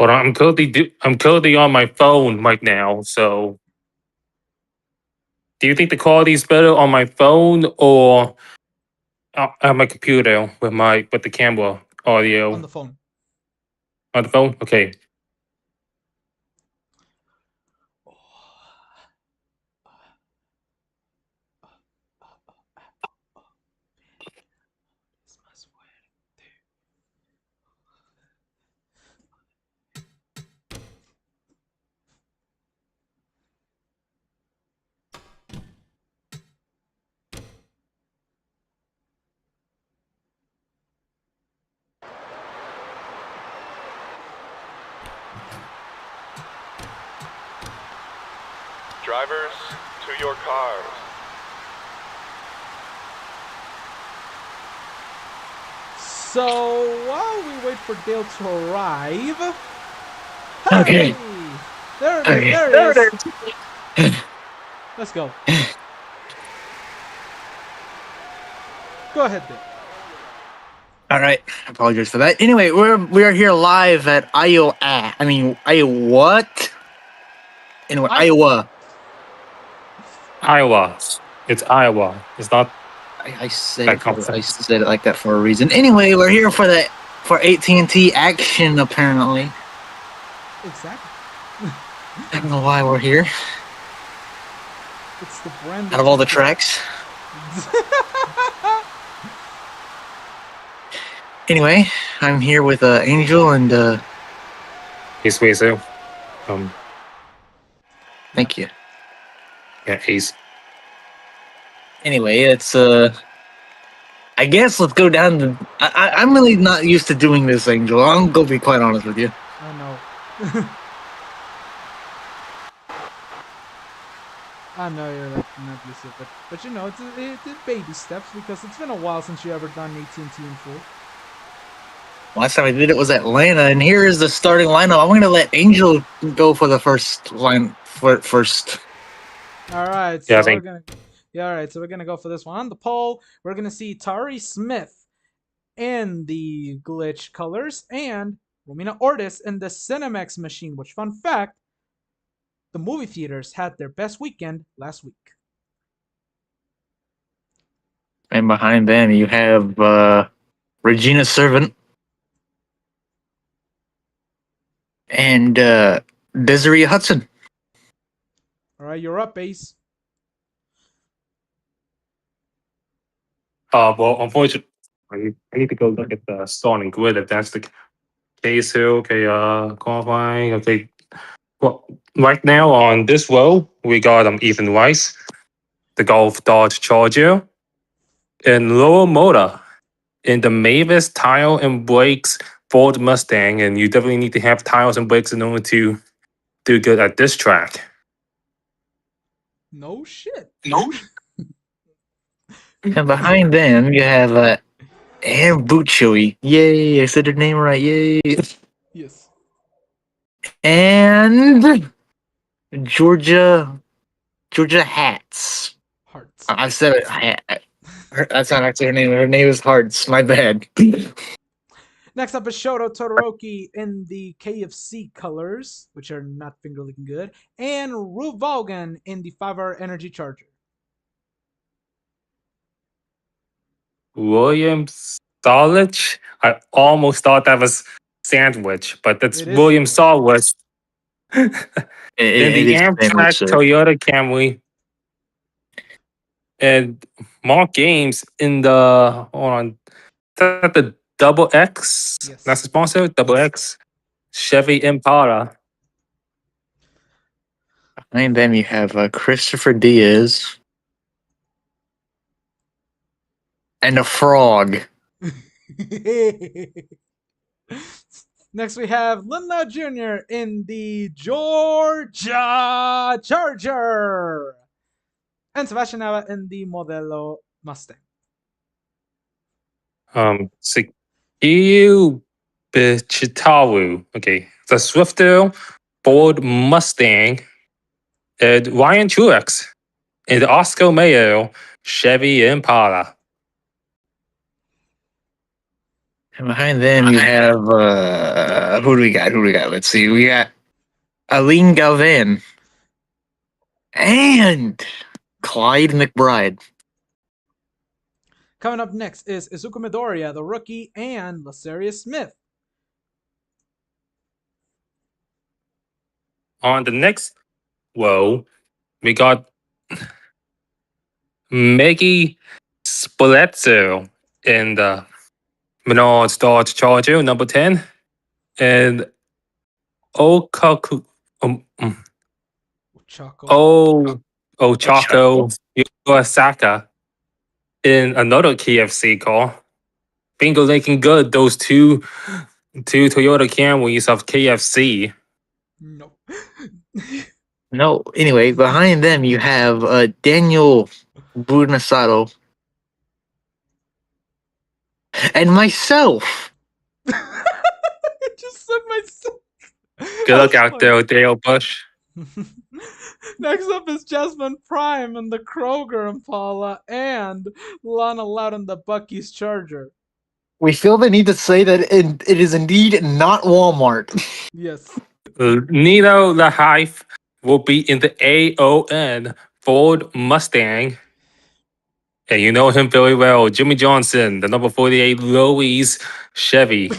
Hold on, I'm currently on my phone right now. So, do you think the quality is better on my phone or on my computer with the camera On audio the phone. on the phone? Okay. Drivers, to your cars. So while we wait for Dale to arrive, Okay. hey, there Okay. it is. Let's go. Go ahead, Dale. All right. I apologize for that. Anyway, we are here live at Iowa. What? Anyway, Iowa. Iowa. It's Iowa. It's not I said that it complicated. like that for a reason. Anyway, we're here for AT&T action. Apparently, Exactly. I don't know why we're here. It's the brand. Out of all the tracks. Anyway, I'm here with Angel and Ace Weasel. Thank you. Yeah, Ace. Anyway, it's I guess let's go down the. I'm really not used to doing this, Angel. I'm gonna be quite honest with you. I know. I know you're like not used to it, but you know it's baby steps because it's been a while since you ever done AT&T in full. Last time I did it was Atlanta, and here is the starting lineup. I'm going to let Angel go for the first line first. All right, so we're gonna. Yeah, all right, so we're gonna go for this one. On the pole, we're gonna see Tari Smith in the glitch colors and Romina Ortiz in the Cinemax machine. Which, fun fact, the movie theaters had their best weekend last week. And behind them, you have Regina Servant and Desiree Hudson. All right, you're up, Ace. Well, unfortunately, I need to go look at the starting grid if that's the case here. Okay, qualifying. Okay. Well, right now on this row, we got Ethan Rice, the Golf Dodge Charger, and Laura Motor in the Mavis Tire and Brakes Ford Mustang. And you definitely need to have tires and brakes in order to do good at this track. No shit. No. And behind them, you have Anne Buccioli. Yay! I said her name right. Yay! Yes. And Georgia Hats. Hearts. I said it. That's not actually her name. Her name is Hearts. My bad. Next up is Shoto Todoroki in the KFC colors, which are not finger looking good, and Ru Vaughan in the 5-hour energy charger. William Starlich. I almost thought that was sandwich, but that's It is William sandwich. Starlich. It Then the is Amtrak sandwich, sir. Toyota Camry. And Mark Games in the hold on. Is that the Double X? Yes. That's the sponsor? Double X. Chevy Impala. Behind them, you have Christopher Diaz and a frog. Next, we have Linda Jr. in the Georgia Charger. And Sebastian Nava in the Modelo Mustang. Sekiu Bichitaru. Okay. The Swifter Ford Mustang. And Ryan Truex. And Oscar Mayo Chevy Impala. And behind them, you have who do we got? Let's see. We got Aline Galvan and Clyde McBride. Coming up next is Izuku Midoriya, the rookie, and Lasarius Smith. On the next row, we got Maggie Spolezzo in the Menard Dodge Charger, number 10. And Okaku. Choco. Ochako Iwasaka in another KFC car. Bingo looking good. Those two Toyota Camrys of KFC. No. No, anyway, behind them you have Daniel Bunasato and myself. I just said myself. Good luck out there, Dale Bush. Next up is Jasmine Prime and the Kroger Impala and Lana Loud and the Bucky's Charger. We feel the need to say that it is indeed not Walmart. Yes. Nino Lahife will be in the AON Ford Mustang. And you know him very well. Jimmy Johnson, the number 48 Louis Chevy.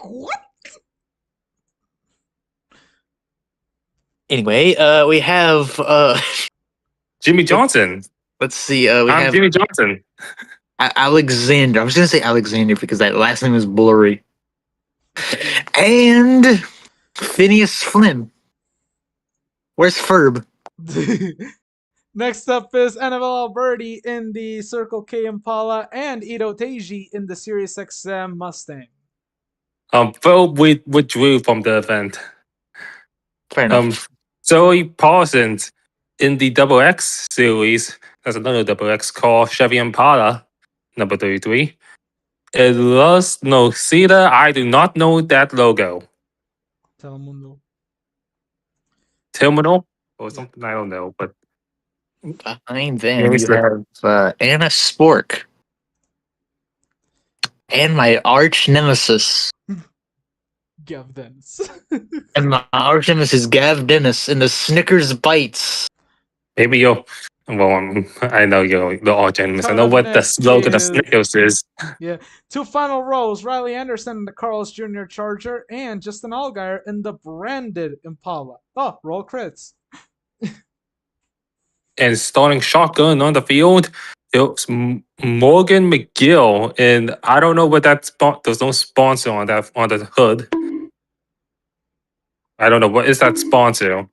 What? Anyway, we have Jimmy Johnson. let's see, we I'm have Jimmy Johnson. Alexander. I was gonna say Alexander because that last name is blurry. And Phineas Flynn. Where's Ferb? Next up is Annabelle Alberti in the Circle K Impala and Ito Teiji in the Sirius XM Mustang. Phil withdrew from the event. Fair enough. Zoe Parsons in the Double X series. That's another Double X car, Chevy Impala, number 33. Cedar, I do not know that logo. Telemundo. Terminal or something, I don't know. But Behind them, you have Anna Spork. And my arch nemesis. Gav Dennis. And my arch nemesis, Gav Dennis, in the Snickers Bites. maybe you're. Well, I know you're the arch enemy. I know what the slogan of Snickers is. Yeah. Two final rows, Riley Anderson in the Carlos Jr. Charger and Justin Allgaier in the branded Impala. Oh, roll crits. And starting shotgun on the field, it's Morgan McGill. And I don't know what that there's no sponsor on that on the hood. I don't know what is that sponsor.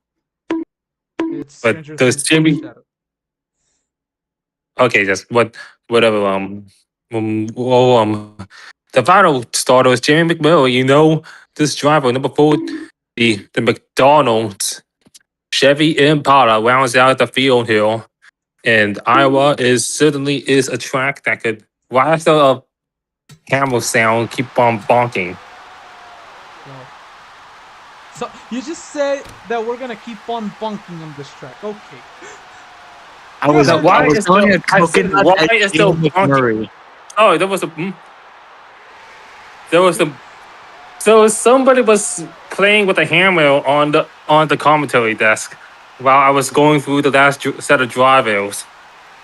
It's But Stranger there's Things Jimmy. Shadow. Okay, just whatever. The final starter is Jimmy McMill. You know this driver, number 4, the McDonald's Chevy Impala rounds out the field here, and Iowa certainly is a track that could. Why does the hammer sound keep on bonking? Wow. So you just say that we're gonna keep on bunking on this track. Okay. I was Why is telling a I said, coconut why at is the Ian McMurray. Oh, there was a. So somebody was playing with a hammer on the commentary desk while I was going through the last set of drivers.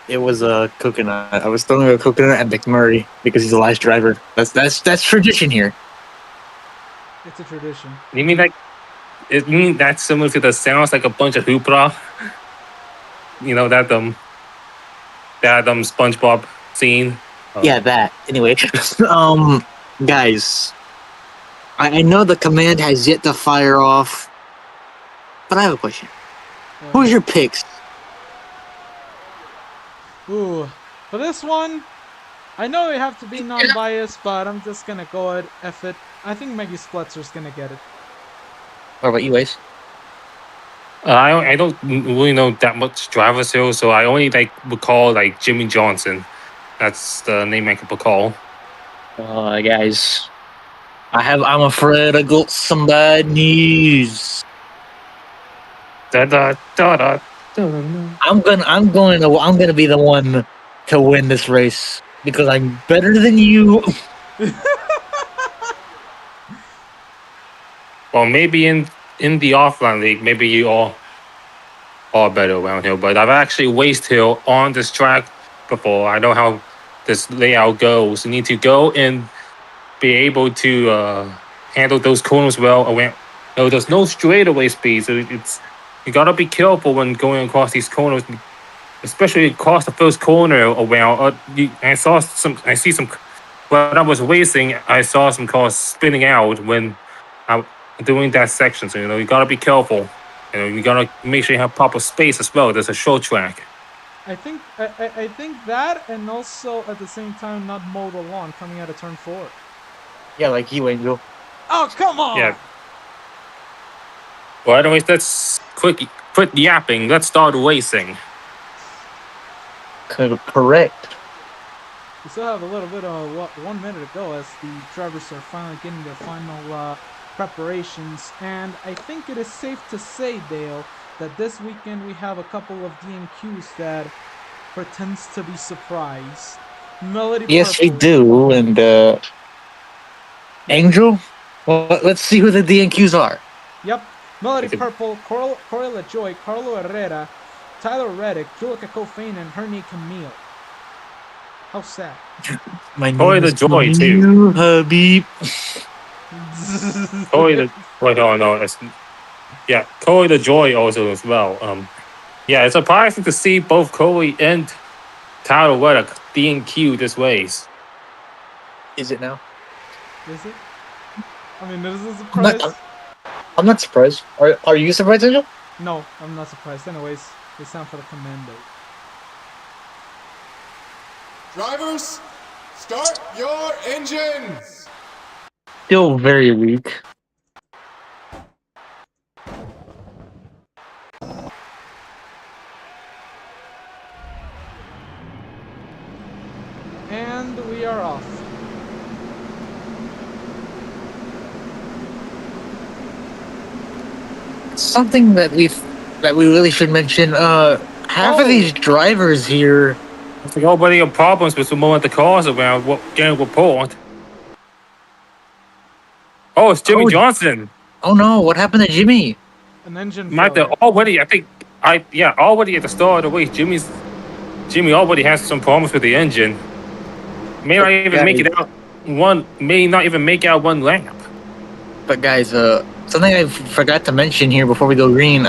It was a coconut. I was throwing a coconut at McMurray because he's the last driver. That's tradition here. It's a tradition. You mean like? It mean that's similar to the sounds like a bunch of hoopla? You know that SpongeBob scene. Yeah, that. Anyway, guys, I know the command has yet to fire off, but I have a question. Who's your picks? Ooh, for this one, I know we have to be non-biased, but I'm just gonna go ahead, F it. I think Maggie Splitzer's gonna get it. What about you, Ace? I don't really know that much driver sales, so I only recall Jimmy Johnson. That's the name I could recall. Guys, I'm afraid I got some bad news. I'm gonna be the one to win this race because I'm better than you. Well, maybe in the offline league, maybe you all better around here. But I've actually raced here on this track before. I know how this layout goes. You need to go and be able to handle those corners well. There's no straightaway speed, so you gotta be careful when going across these corners, especially across the first corner around. I see some. When I was racing, I saw some cars spinning out when I'm doing that section. So you gotta be careful. You gotta make sure you have proper space as well. There's a short track. I think that, and also at the same time not mow the lawn coming out of turn 4. Yeah, like you, Angel. Oh, come on! Yeah. Well, anyways, let's quit yapping. Let's start racing. Correct. We still have a little bit of 1 minute to go as the drivers are finally getting their final preparations, and I think it is safe to say, Dale, that this weekend we have a couple of DNQs that pretends to be surprise. Melody Yes, Purple. we do, and Angel. Well, let's see who the DNQs are. Yep. Melody Purple, Corey LaJoy, Carlo Herrera, Tyler Reddick, Julika Kofane, and Herney Camille. How sad. My Corey name is LaJoy, too. you, Habib. Corey Corey LaJoy also as well. Yeah, it's surprising to see both Corey and Tyler Reddick DNQ this race. Is it now? Is it? I mean, this is a surprise. I'm not surprised. Are you surprised, Angel? No, I'm not surprised. Anyways, it's time for the commando. Drivers, start your engines! Still very weak. And we are off. Something that we really should mention. Half of these drivers here. I think nobody have problems with moving the cars around. Getting report. Oh, it's Jimmy Johnson. Oh no! What happened to Jimmy? An engine. Already at the start of the race, Jimmy already has some problems with the engine. May not even make it out one lap. But guys, something I forgot to mention here before we go green.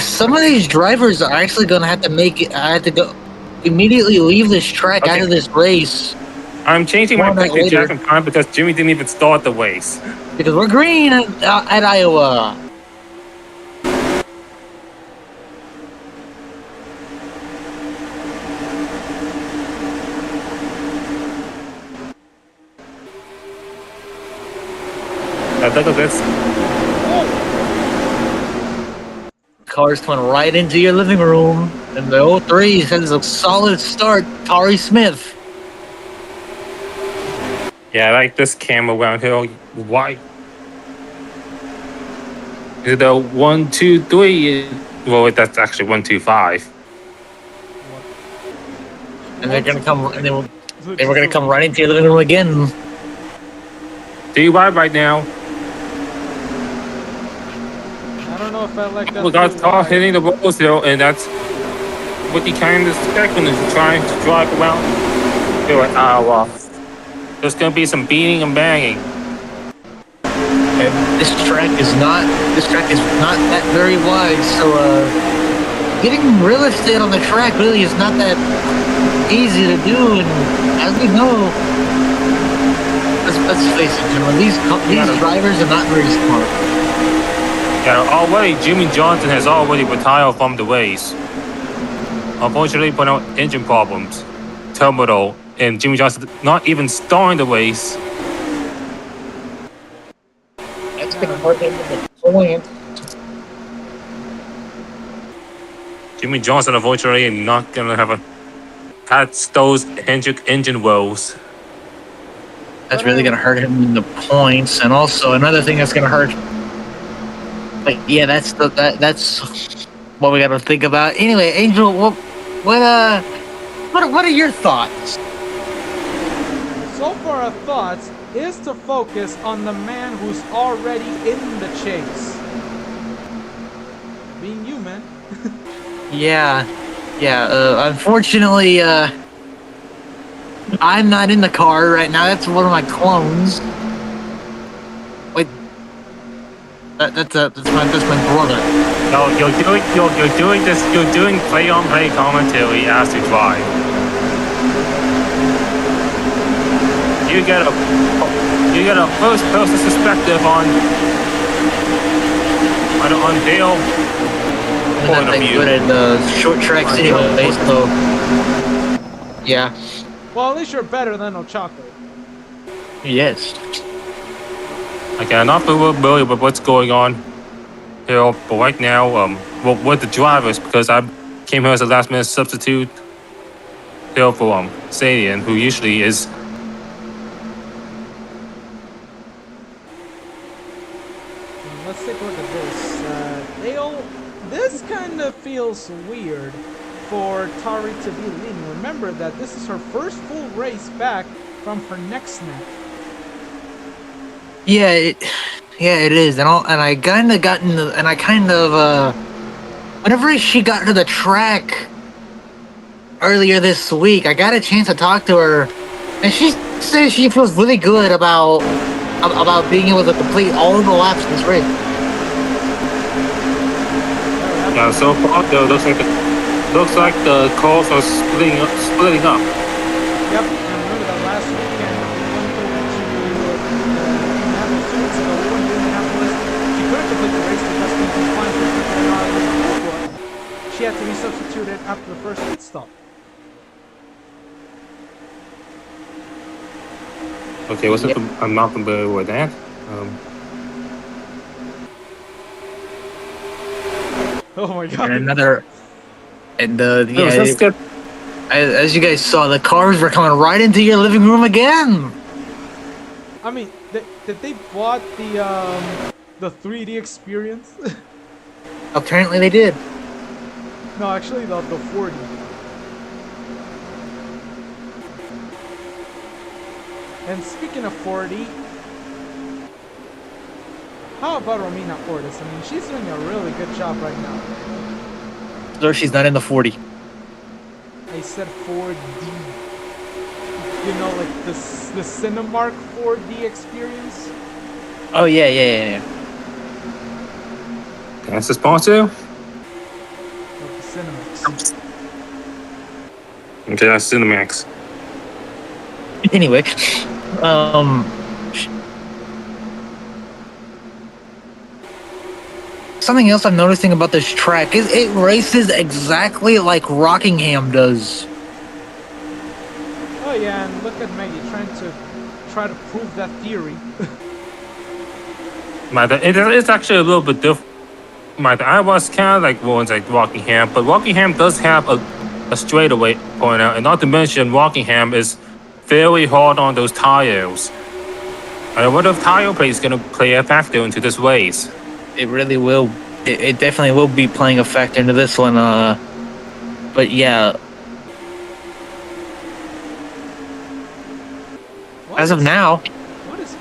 Some of these drivers are actually gonna have to go immediately leave this track out of this race. I'm changing my pick to Jackson time because Jimmy didn't even start the race. Because we're green at Iowa. Look at this. Car's coming right into your living room. And the 03 has a solid start. Tari Smith. Yeah, I like this camera around here. Why? The 1, 2, 3. Well, that's actually 1, 2, 5. And they're gonna come. And they were gonna come right into your living room again. DUI right now. I don't know if I like that. We got car hitting the rolls here, and that's what you kind of expect when you're trying to drive around here at Iowa. There's gonna be some beating and banging. And this track is not that very wide, so getting real estate on the track really is not that easy to do. And as we know, let's face it, gentlemen, these drivers are not very smart. Yeah, already Jimmy Johnson has already retired from the race. Unfortunately, put out engine problems, terminal, and Jimmy Johnson not even starting the race. That's gonna hurt him in the point. Jimmy Johnson, unfortunately, not gonna had those engine woes. That's really gonna hurt him in the points, and also another thing that's gonna hurt. But yeah, that's what we gotta think about. Anyway, Angel, what are your thoughts? So far, our thoughts. is to focus on the man who's already in the chase. Being you, man. Yeah. Unfortunately, I'm not in the car right now. That's one of my clones. Wait. That's my brother. No, you're doing play-on-play commentary as you drive. You get a first-person perspective on their I'm point not of that view. good at short tracks anyway, so yeah. Well, at least you're better than Ochako. Yes. Okay, I'm not familiar with what's going on here, but right now, with the drivers, because I came here as a last-minute substitute here for Sadian, who usually is. Let's take a look at this. This kind of feels weird for Tari to be leading. Remember that this is her first full race back from her neck snap. Yeah, it is, and I kind of got into, and I kind of whenever she got to the track earlier this week, I got a chance to talk to her, and she says she feels really good about being able to complete all of the laps in this race. So far, though, looks like the cars are splitting up. Yep, and remember that last weekend we went over to Indianapolis 2 weeks ago. We went to Indianapolis. She couldn't complete the race because things were fine for her. She had to be substituted after the first pit stop. Okay, I'm not familiar with that. Oh my god. Let's get. As you guys saw, the cars were coming right into your living room again. I mean, did they bought the 3D experience? Apparently they did. No, actually the 4D. And speaking of 4D, how about Romina Ortiz? I mean, she's doing a really good job right now. So she's not in the 40. I said 4D. You know, like the Cinemark 4D experience? Oh yeah. That's the sponsor. Of the Cinemax. Okay, that's Cinemax. Anyway, something else I'm noticing about this track is it races exactly like Rockingham does. Oh yeah, and look at Maggie try to prove that theory. It's actually a little bit different. I was kind of like ones like Rockingham, but Rockingham does have a straightaway point out, and not to mention Rockingham is very hard on those tires. I wonder if tire play is going to play a factor into this race. It really will. It definitely will be playing a factor into this one. But yeah, as of now, What is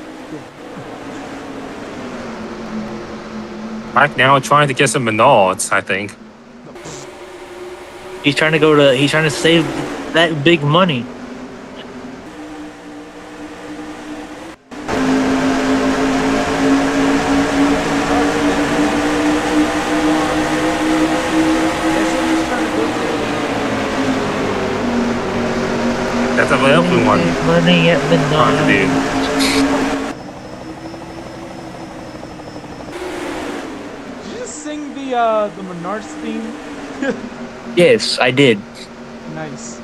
Right now, trying to get some Menards, I think. he's trying to save that big money. That's a real one. Money at Trying to Menards. Did you just sing the Menards theme? Yes, I did. Nice.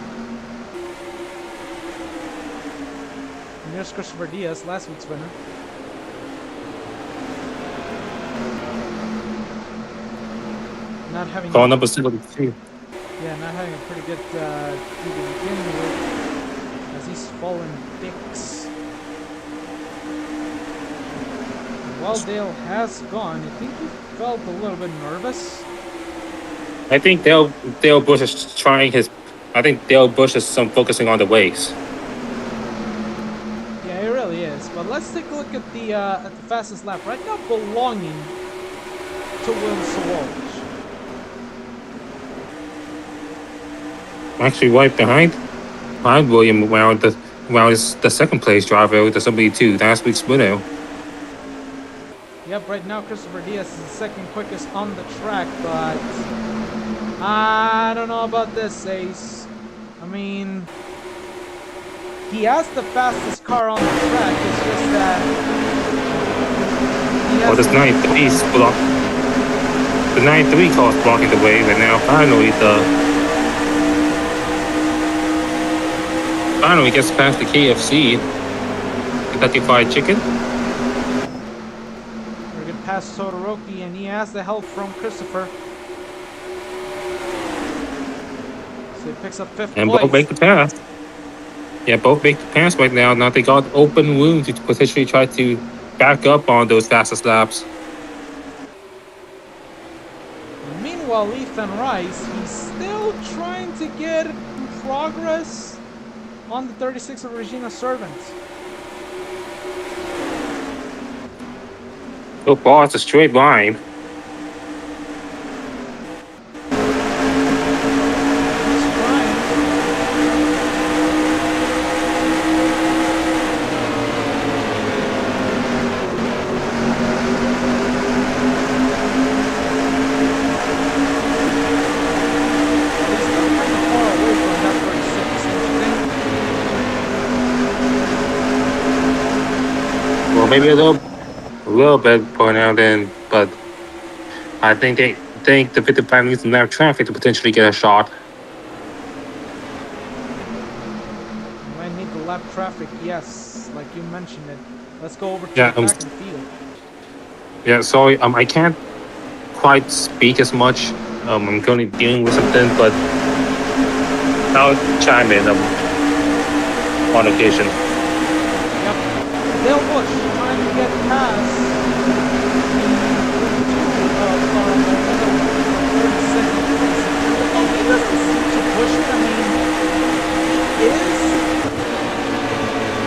And there's Christopher Diaz, last week's winner. Not having Call number 72. Yeah, not having a pretty good beginning with, as he's fallen dicks. While Dale has gone, I think he felt a little bit nervous. I think Dale Bush is trying his. I think Dale Bush is focusing on the ways. Yeah, he really is. But let's take a look at the fastest lap right now, belonging to Will Sawallish. Actually, right behind William, while the second place driver with the W2, that's Week's Widow. Yep, right now Christopher Diaz is the second quickest on the track, but I don't know about this, Ace. I mean, he has the fastest car on the track. It's just that he has This 93's block. The 93 car's blocking the way right now. Finally gets past the KFC, Kentucky Fried Chicken. We're gonna pass Todoroki, and he has the help from Christopher. So he picks up 5th And place. both make the pass. Yeah, both make the pass right now. Now they got open room to potentially try to back up on those fastest laps. Meanwhile, Ethan Rice, he's still trying to get progress on the 36 of Regina Servant. So far, it's a straight line. He's trying. He's still kind of far away from that 36, don't you think? Well, maybe a little bit for now then, but I think the 55 needs to have traffic to potentially get a shot. Might need the lap traffic, yes, like you mentioned it. Let's go over to Yeah, the back of the field. Yeah, sorry, I can't quite speak as much. I'm currently dealing with something, but I'll chime in on occasion. Yep. Dale Bush trying to get past he doesn't seem to push it. I mean, he is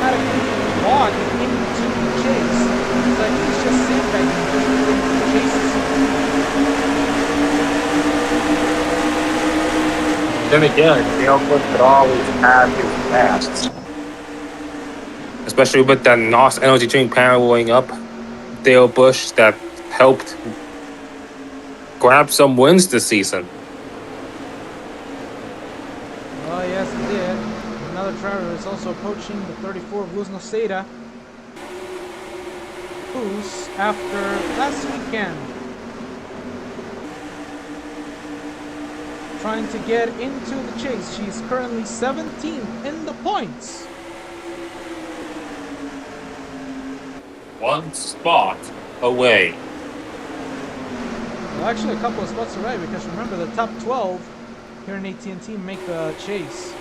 at a complete walk into the chase. It's like he's just sandbagging just into the chases. Then again, Dale Bush could always have his pasts. Especially with that NOS energy drink powering up Dale Bush that helped grab some wins this season. Oh, yes, it did. Another driver is also approaching the 34 of Luz Noceda, who's after last weekend trying to get into the chase. She's currently 17th in the points. One spot away. Well, actually, a couple of spots away, because remember, the top 12 here in AT&T make the chase.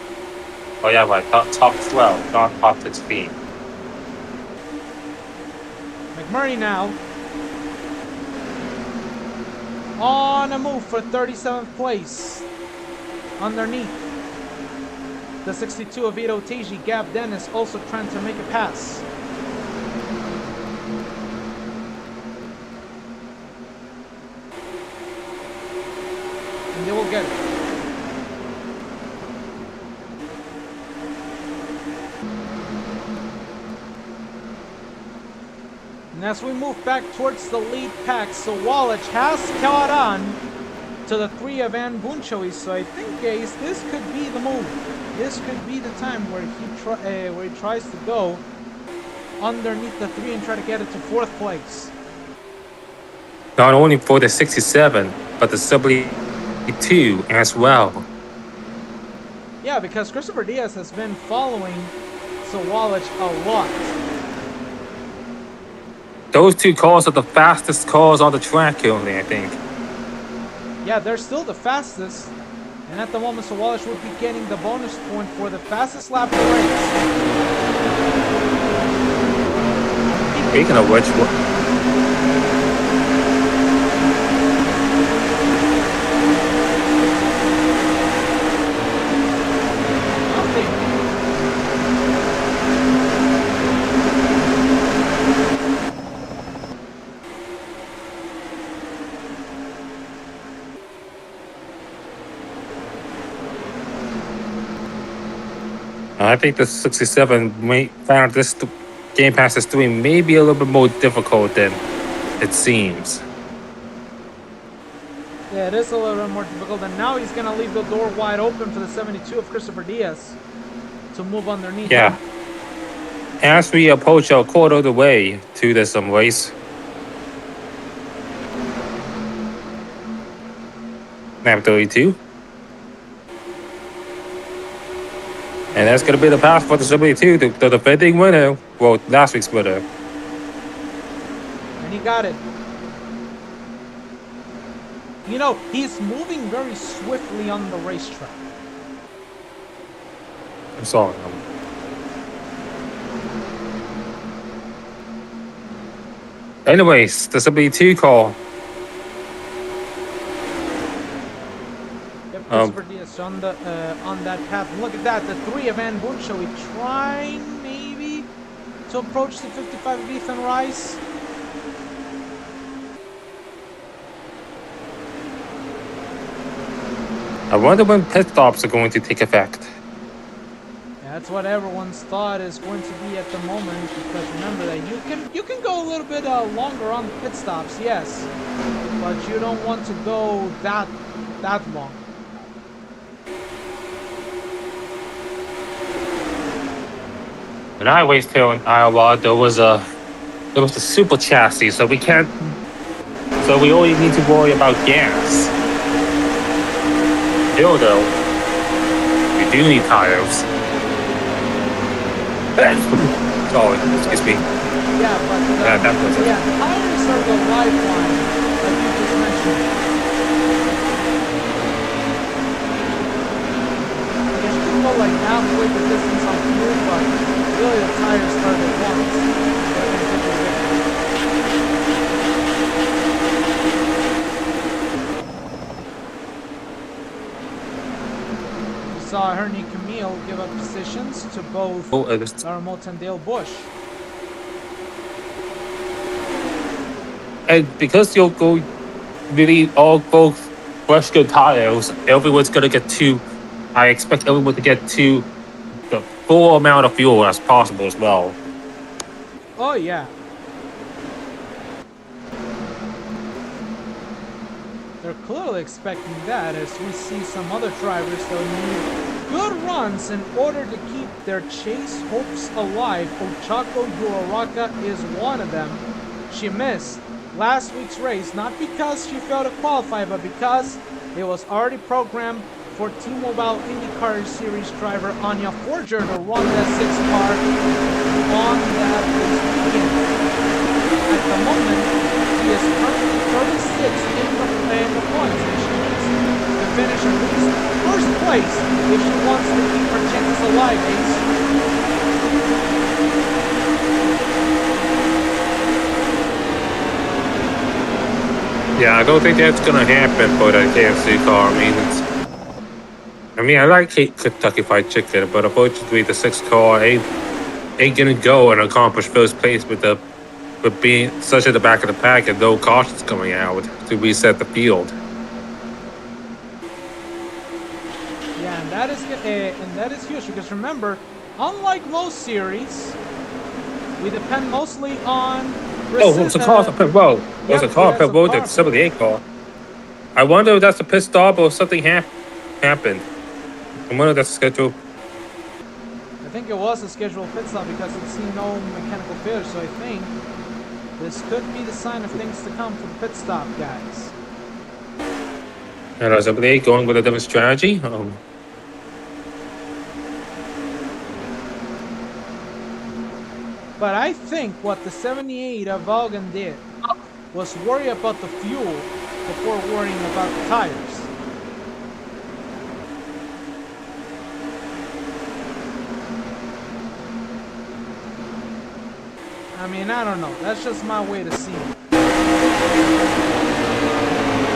Oh yeah, right. Top 12, not top 16. McMurray now on a move for 37th place. Underneath the 62 of Vito Teji, Gab Dennis also trying to make a pass. And they will get it. And as we move back towards the lead pack, so Wallach has caught on to the 3 of Van Bunchoy. So I think, Ace, this could be the move. This could be the time where he tries to go underneath the 3 and try to get it to 4th place. Not only for the 67, but the 72 as well. Yeah, because Christopher Diaz has been following Sawallich a lot. Those two cars are the fastest cars on the track currently, I think. Yeah, they're still the fastest. And at the moment, Sawallich would be getting the bonus point for the fastest lap of the race. Speaking of which, I think the 67 may found this Game Pass is doing maybe a little bit more difficult than it seems. Yeah, it is a little bit more difficult, and now he's gonna leave the door wide open for the 72 of Christopher Diaz to move underneath. Yeah. As we approach a quarter of the way to this race. Lap 32. And that's going to be the pass for the 72, the defending winner. Well, last week's winner. And he got it. You know, he's moving very swiftly on the racetrack. I'm sorry. Anyways, the 72 call. Yep, Christopher Diaz on that path. Look at that, the 3 of Van Boon. Shall we try maybe to approach the 55 of Ethan Rice? I wonder when pit stops are going to take effect. That's what everyone's thought is going to be at the moment, because remember that you can go a little bit longer on the pit stops, yes, but you don't want to go that long. When I raced here in Iowa, there was the super chassis, so we only need to worry about gas. Here though, we do need tires. Sorry, excuse me. Yeah, but tires are the lifeline, like you just mentioned. Because you can go like halfway the distance on fuel, but really the tires start at once. Saw Ernie Camille give up positions to both Laramont and Dale Bush. And because you'll go really all both fresh good tires, everyone's gonna get I expect everyone to get to the full amount of fuel as possible as well. Oh yeah. They're clearly expecting that, as we see some other drivers that need good runs in order to keep their chase hopes alive. Ochako Uraraka is one of them. She missed last week's race, not because she failed to qualify, but because it was already programmed for T-Mobile IndyCar Series driver Anya Forger to run that 6 car on that race weekend. At the moment, she is currently 36th in the points, and she needs to finish at least first place if she wants to keep her chances alive, Ace. Yeah, I don't think that's gonna happen for the KFC car. I mean, I like Kentucky Fried Chicken, but unfortunately, the 6 car ain't gonna go and accomplish first place with being such at the back of the pack and no cautions coming out to reset the field. Yeah, and that is huge, because remember, unlike most series, we depend mostly on. It's a car pit road. There's a car pit road at 78 car. I wonder if that's a pit stop or something happened. I wonder if that's scheduled. I think it was a scheduled pit stop because it's seen no mechanical failure, so I think this could be the sign of things to come for the pit stop, guys. And is somebody going with a different strategy? But I think what the 78 of Vaughan did was worry about the fuel before worrying about the tires. I mean, I don't know. That's just my way to see it.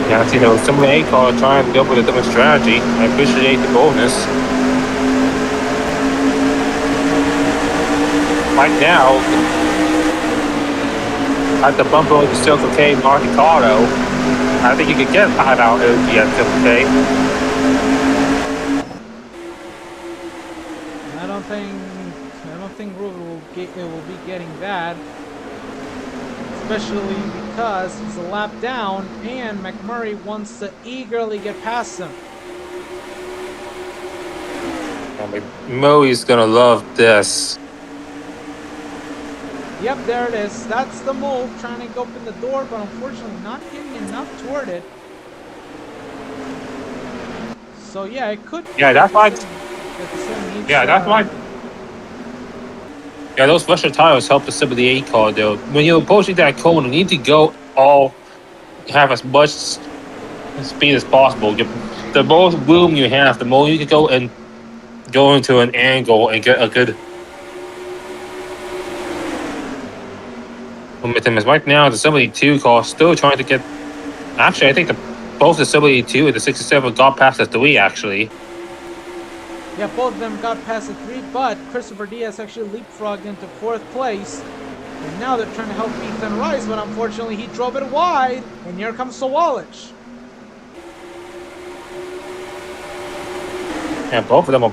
Yeah, see, there was some A car trying to go with a different strategy. I appreciate the bonus. Right now, at the bumper of the Circle K Monte Carlo, I think you could get 5 out OG at Circle K. I don't think will be getting that, especially because he's a lap down and McMurray wants to eagerly get past him. I mean, Murray's gonna love this. Yep, there it is. That's the move, trying to open the door, but unfortunately not getting enough toward it. So yeah, it could. Yeah, that's why. Yeah, that's why. Yeah, those Russia tires help the 78 car though. When you're approaching that cone, you need to go have as much speed as possible. The more room you have, the more you can go and go into an angle and get a good momentum. As right now, the 72 car still trying to get. Actually, I think both the 72 and the 67 got past the 3 actually. Yeah, both of them got past the 3, but Christopher Diaz actually leapfrogged into 4th place. And now they're trying to help Ethan Rice, but unfortunately he drove it wide. And here comes Sawalich. Yeah, both of them are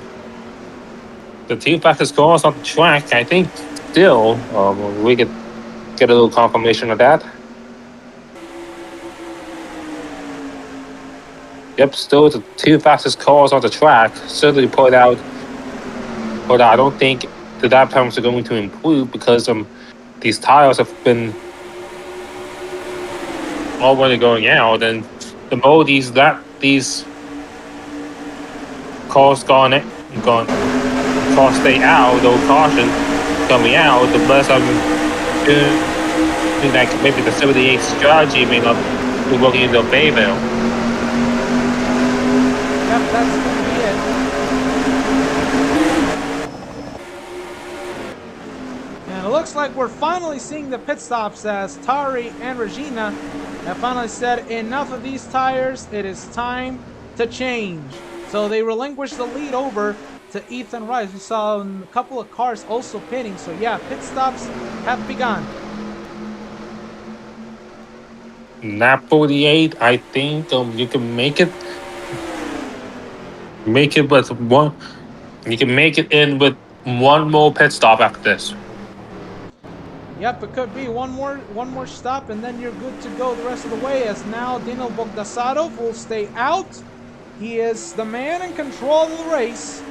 the 2 fastest cars on the track. I think still we could get a little confirmation of that. Yep, still the 2 fastest cars on the track. Certainly put out. But I don't think the lap times are going to improve because these tires have been already going out, and the more these cars gone cars stay out, or caution coming out, the less I'm doing that maybe the 78 strategy may not be working in their favor. Yep, that's going to be it. And it looks like we're finally seeing the pit stops as Tari and Regina have finally said enough of these tires. It is time to change. So they relinquished the lead over to Ethan Rice. We saw a couple of cars also pitting. So yeah, pit stops have begun. Lap 48, I think you can make it. Make it with one. You can make it in with one more pit stop after this. Yep, it could be one more stop, and then you're good to go the rest of the way. As now Dino Bogdasarov will stay out. He is the man in control of the race.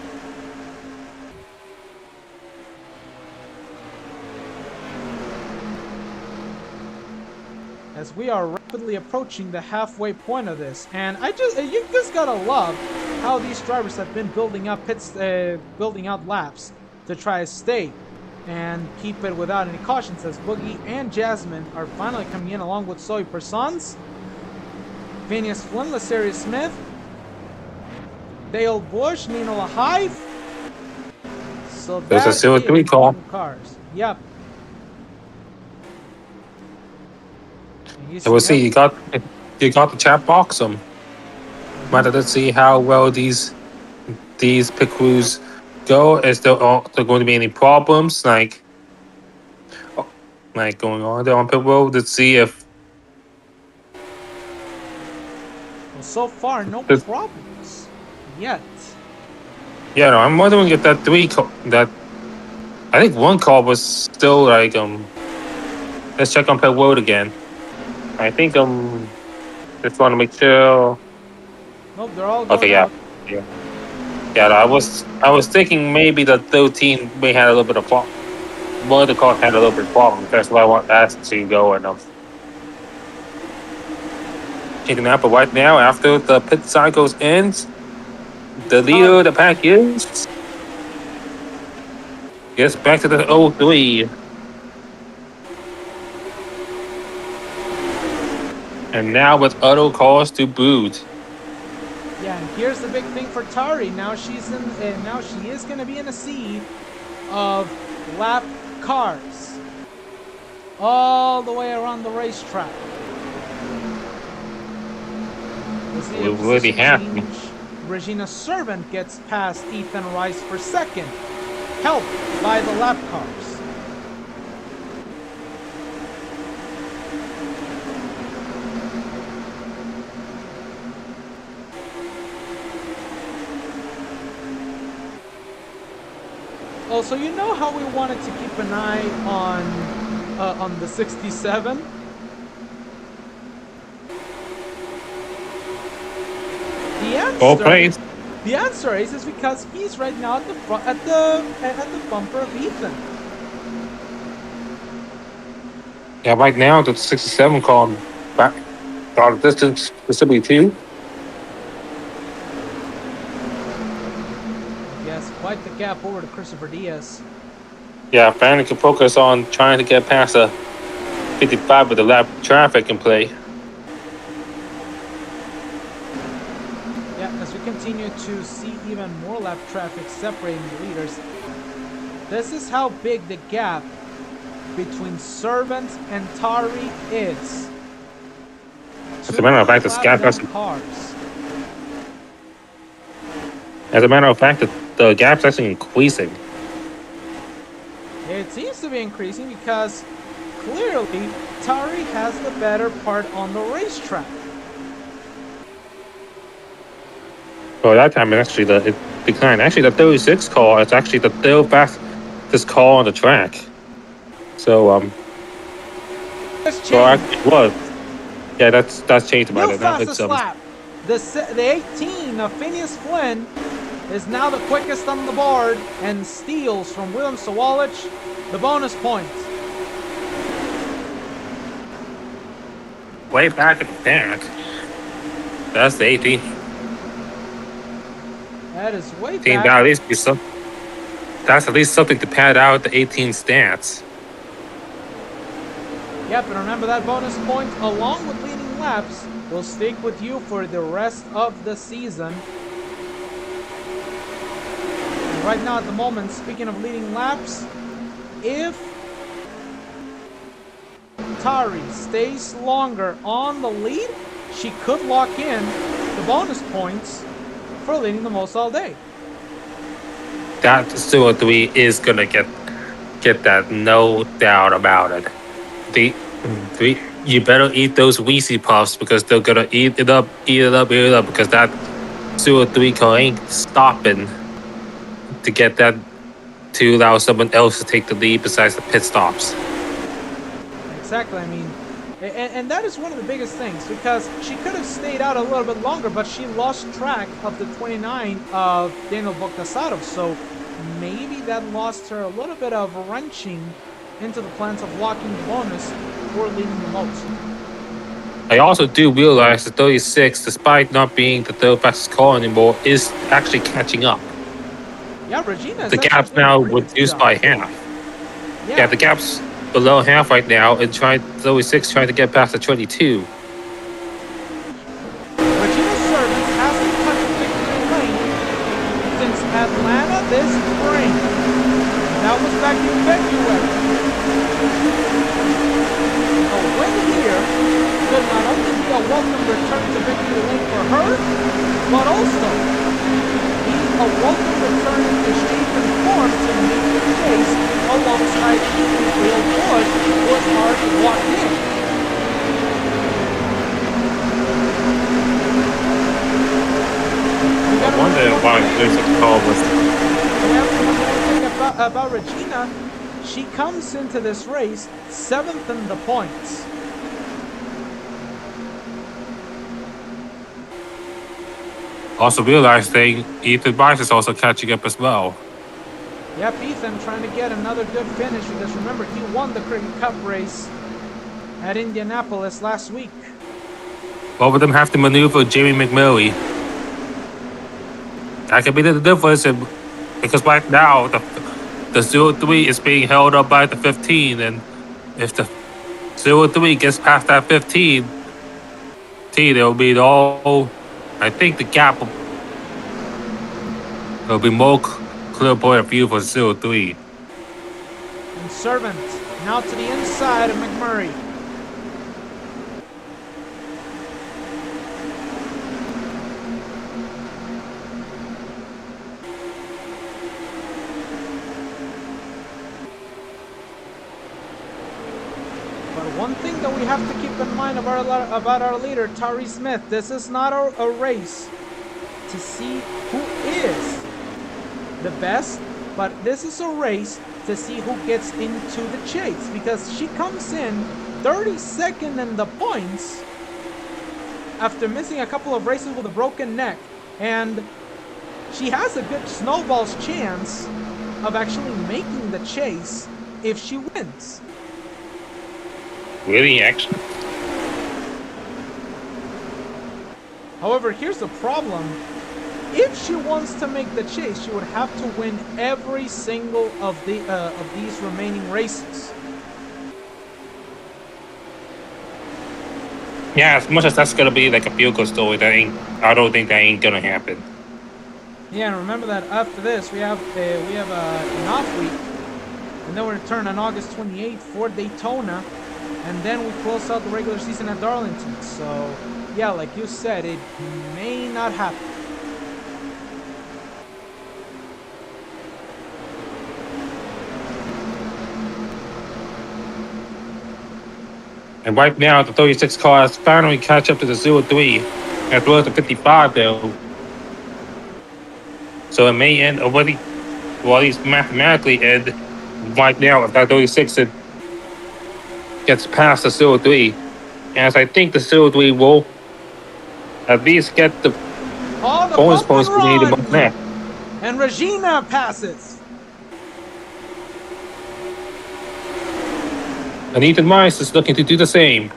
As we are rapidly approaching the halfway point of this, and you just gotta love how these drivers have been building up building out laps to try to stay and keep it without any cautions. As Boogie and Jasmine are finally coming in along with Zoe Persons, Phineas Flynn, Laceria Smith, Dale Bush, Nino Lahive. So there's a 03 call. Cars. Yep. So we'll see. You got the chat box. Matter to see how well these pit crews go. Is there going to be any problems like going on there on pit road to see if? Well, so far, no problems yet. Yeah, no, I'm wondering if that 3 that I think 1 car was still like Let's check on pit road again. I think just want to make sure. Nope, they're all going okay. Yeah. No, I was thinking maybe the 13 may had a little bit of problem. One of the cars had a little bit of problem. That's why I want that to go and taking that. But right now, after the pit cycles ends, the leader of the pack gets back to the 03. And now with auto cars to boot. Yeah, and here's the big thing for Tari. Now she's in. Now she is going to be in a sea of lap cars all the way around the racetrack. We're really happy. Regina Servant gets past Ethan Rice for second, helped by the lap cars. Also, you know how we wanted to keep an eye on the 67? The answer is because he's right now at the front, at the bumper of Ethan. Yeah, right now the 67 car back got a distance specifically too. Yes, quite the gap over to Christopher Diaz. Yeah, Brandon can focus on trying to get past the 55 with the lap traffic in play. Yeah, as we continue to see even more lap traffic separating the leaders. This is how big the gap between Servant and Tari is. As a matter of fact, the gap's actually increasing. It seems to be increasing because clearly Tari has the better part on the racetrack. Well, that time it declined. Actually, the 36 car is actually the third fastest car on the track. So it was. Yeah, that's changed about it. Now it's lap. The 18 of Phineas Flynn is now the quickest on the board and steals from Willem Sawalich the bonus points. Way back at the back. That's the 18. That is way back. That's at least something to pad out the 18 stats. Yep, and remember that bonus point, along with leading laps, will stick with you for the rest of the season. And right now, at the moment, speaking of leading laps, if Tari stays longer on the lead, she could lock in the bonus points for leading the most all day. That 203 is gonna get that, no doubt about it. You better eat those Weezy Puffs because they're gonna eat it up, because that 203 car ain't stopping to get that to allow someone else to take the lead besides the pit stops. Exactly, I mean, and that is one of the biggest things because she could have stayed out a little bit longer, but she lost track of the 29 of Daniel Bogdasarov, so maybe that lost her a little bit of wrenching into the plans of locking the bonus or leading the most. I also do realize the 36, despite not being the third fastest car anymore, is actually catching up. Yeah, Regina. The gap's now reduced by half. Yeah, the gap's below half right now, and 36 trying to get past the 22. Regina's Servant hasn't touched victory lane since Atlanta this spring. That was back in February. A win here could not only be a welcome return to victory lane for her, but also be a welcome return to shape and form to make the case alongside Real Bush was already walked in. I wonder why there's such a call was. We have to remember one thing about Regina. She comes into this race 7th in the points. Also realizing Ethan Bice is also catching up as well. Yep, Ethan trying to get another good finish because remember, he won the Cricket Cup race at Indianapolis last week. Both of them have to maneuver Jamie McMurray. That could be the difference, because right now the 03 is being held up by the 15, and if the 03 gets past that 15, there will be I think the gap will be more clear point of view for 03. And Servant now to the inside of McMurray. One thing that we have to keep in mind about our leader, Tari Smith, this is not a race to see who is the best but this is a race to see who gets into the chase, because she comes in 32nd in the points after missing a couple of races with a broken neck, and she has a good snowball's chance of actually making the chase if she wins. Really, actually? However, here's the problem. If she wants to make the chase, she would have to win every single of these remaining races. Yeah, as much as that's gonna be like a feel good story, I don't think that ain't gonna happen. Yeah, and remember that after this we have an off week, and then we return on August 28th for Daytona, and then we close out the regular season at Darlington. So yeah, like you said, it may not happen. And right now, the 36 cars finally catch up to the 03, as well as the 55 though. So it may end already, well, at least mathematically end right now if that 36 gets past the 03. As I think the 03 will at least get the bonus points we need in both that. And Regina passes. And Ethan Mice is looking to do the same.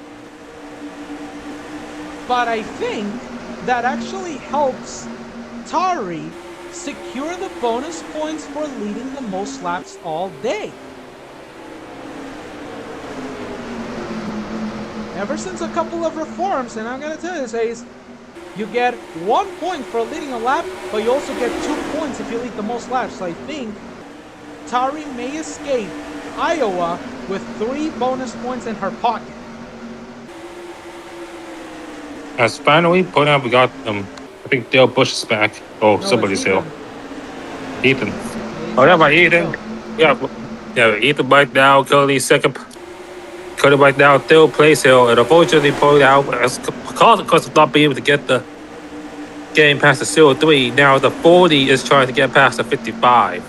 But I think that actually helps Tari secure the bonus points for leading the most laps all day. Ever since a couple of reforms, and I'm going to tell you this, Ace, you get 1 point for leading a lap, but you also get 2 points if you lead the most laps. So I think Tari may escape Iowa with 3 bonus points in her pocket. As finally point out, we got I think Dale Bush is back. Oh, No, somebody's it's here. Ethan. Oh yeah, by Ethan. Yeah, Ethan right now currently second. Currently right now third place here, and unfortunately point out as because of not being able to getting past the 03. Now the 40 is trying to get past the 55.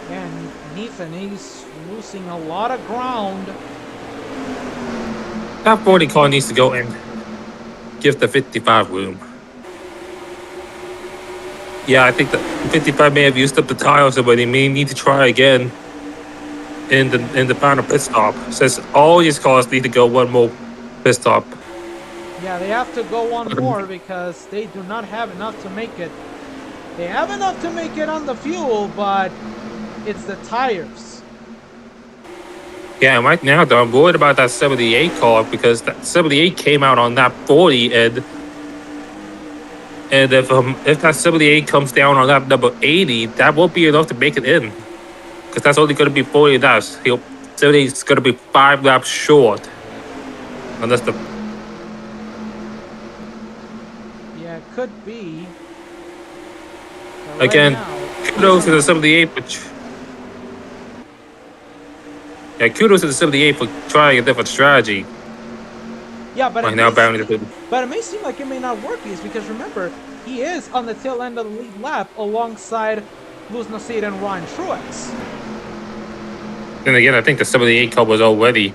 And Nathan, he's losing a lot of ground. That 40 car needs to go and give the 55 room. Yeah, I think the 55 may have used up the tires, but he may need to try again in the final pit stop. Since all these cars need to go one more pit stop. Yeah, they have to go one more because they do not have enough to make it. They have enough to make it on the fuel, but it's the tires. Yeah, right now though, I'm worried about that 78 car because that 78 came out on that 40, and if that 78 comes down on lap number 80, that won't be enough to make it in, because that's only going to be 40 laps. 78 is going to be 5 laps short, unless the Yeah, it could be. But again, right now, kudos to the 78, which. Yeah, kudos to the 78 for trying a different strategy. yeah, but Right it, now, but it may seem like it may not work, because remember, he is on the tail end of the lead lap alongside Luz Nacida and Ryan Truex. Then again, I think the 78 car was already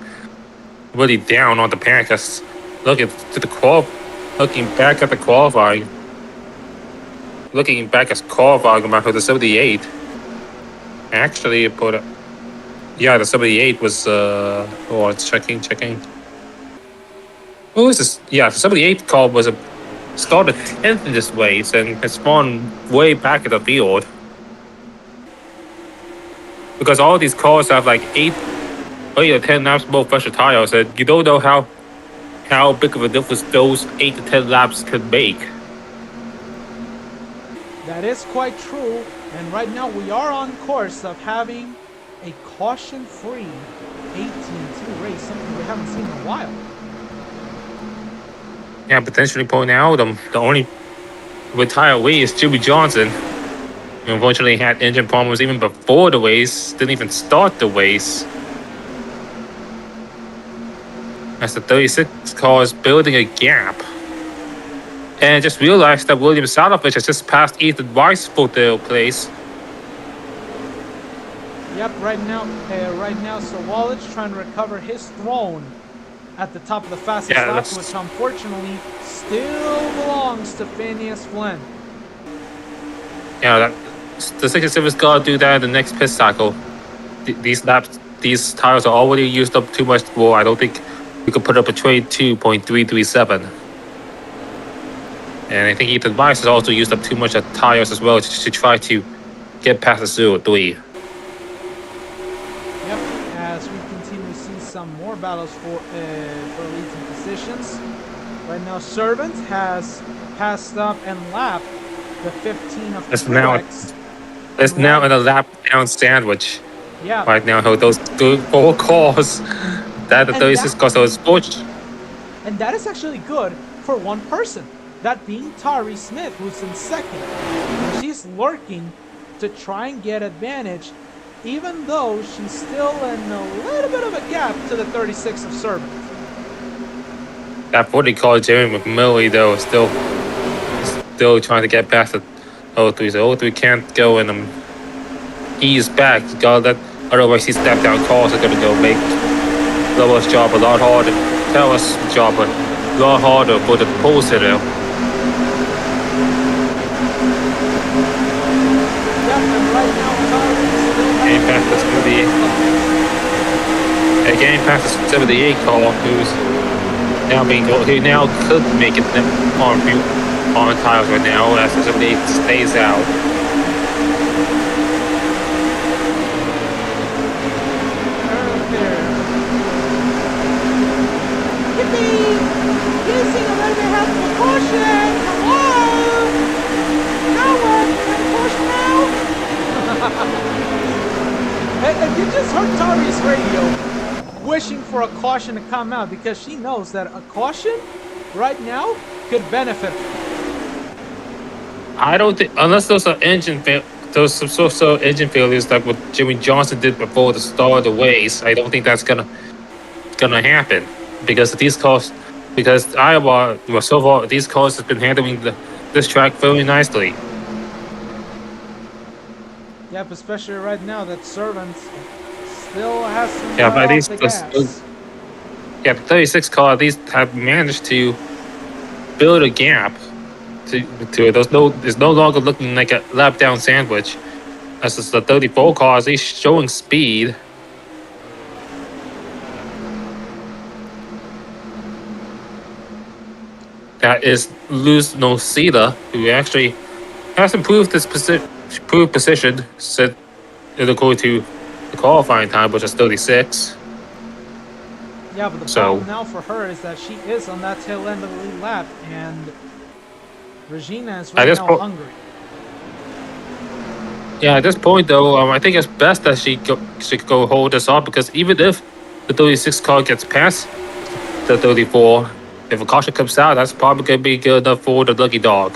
down on the pack. Looking back at the qualifying. Looking back at qualifying about the 78. Actually, the 78 was it's checking. Who is this? Yeah, the 78 car was started 10th in this race and has spawned way back in the field. Because all these cars have like 8 or 10 laps more fresher tires, and you don't know how big of a difference those 8 to 10 laps could make. That is quite true, and right now we are on course of having a caution-free AT&T race, something we haven't seen in a while. Yeah, potentially point out the only retiree is Jimmy Johnson. He unfortunately had engine problems even before the race, didn't even start the race. As the 36 car is building a gap And just realized that William Salovich has just passed Ethan Weiss for the place. Yep, right now, Sawalich trying to recover his throne at the top of the fastest lap, which unfortunately still belongs to Phineas Flynn. Yeah, the 67's got to do that in the next pit cycle. These tires are already used up too much for. I don't think we could put up a 22.337. And I think Ethan Weiss has also used up too much of tires as well to try to get past the 03. Yep, as we continue to see some more battles for leads and positions. Right now, Servant has passed up and lapped the 15 of Truex. It's now in a lap down sandwich. Yeah. Right now, those 4 cars that the 36 cars are sports. And that is actually good for one person. That being Tari Smith, who's in second. And she's lurking to try and get advantage, even though she's still in a little bit of a gap to the 36 of Servant. That 40 car, Jeremy McMillan, though, is still trying to get past the 03. So 03 can't go and ease back. Otherwise, these step down cars are going to go make Lois' job a lot harder. Taylor's job a lot harder for the pole sitter. Getting past the 78 car, who's now who now could make it on tires right now as the 78 stays out. And you just heard Tari's radio wishing for a caution to come out because she knows that a caution right now could benefit her. I don't think, unless those are engine failures like what Jimmy Johnson did before the start of the race, I don't think that's gonna happen because Iowa, well, so far these cars have been handling this track very nicely. Yep, especially right now that Servants still has some the 36 car at least have managed to build a gap to it. There's no longer looking like a lap down sandwich. As it's the 34 car, at least showing speed. That is Luz Nocida, who actually has improved his position since according to the qualifying time, which is 36. Yeah, but the problem now for her is that she is on that tail end of the lead lap, and Regina is right now hungry. Yeah, at this point though, I think it's best that she could go hold this off because even if the 36 car gets past the 34, if a caution comes out, that's probably going to be good enough for the lucky dog.